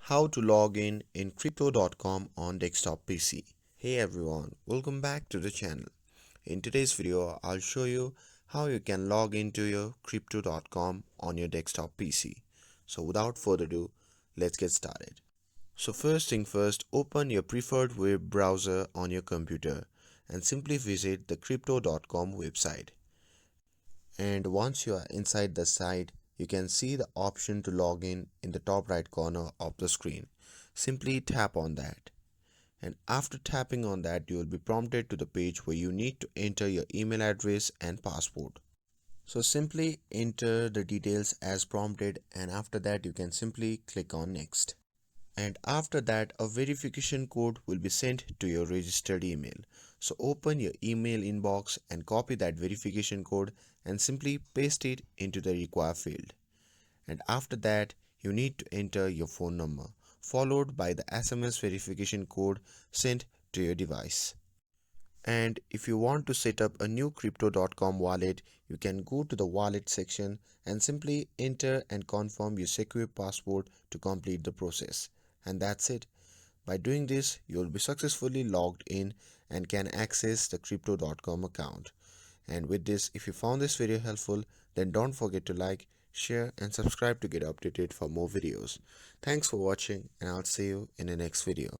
How to log in crypto.com on desktop PC. Hey everyone, welcome back to the channel. In today's video, I'll show you how you can log into your crypto.com on your desktop PC. So without further ado, let's get started. So first thing first, open your preferred web browser on your computer and simply visit the crypto.com website. And once you are inside the site, you can see the option to log in the top right corner of the screen. Simply tap on that. And after tapping on that, you will be prompted to the page where you need to enter your email address and password. So simply enter the details as prompted, and after that you can simply click on next. And after that, a verification code will be sent to your registered email. So open your email inbox and copy that verification code and simply paste it into the required field. And after that, you need to enter your phone number followed by the SMS verification code sent to your device. And if you want to set up a new crypto.com wallet, you can go to the wallet section and simply enter and confirm your secure password to complete the process. And that's it. By doing this, you will be successfully logged in and can access the crypto.com account. And with this, if you found this video helpful, then don't forget to like, share and subscribe to get updated for more videos. Thanks for watching, and I'll see you in the next video.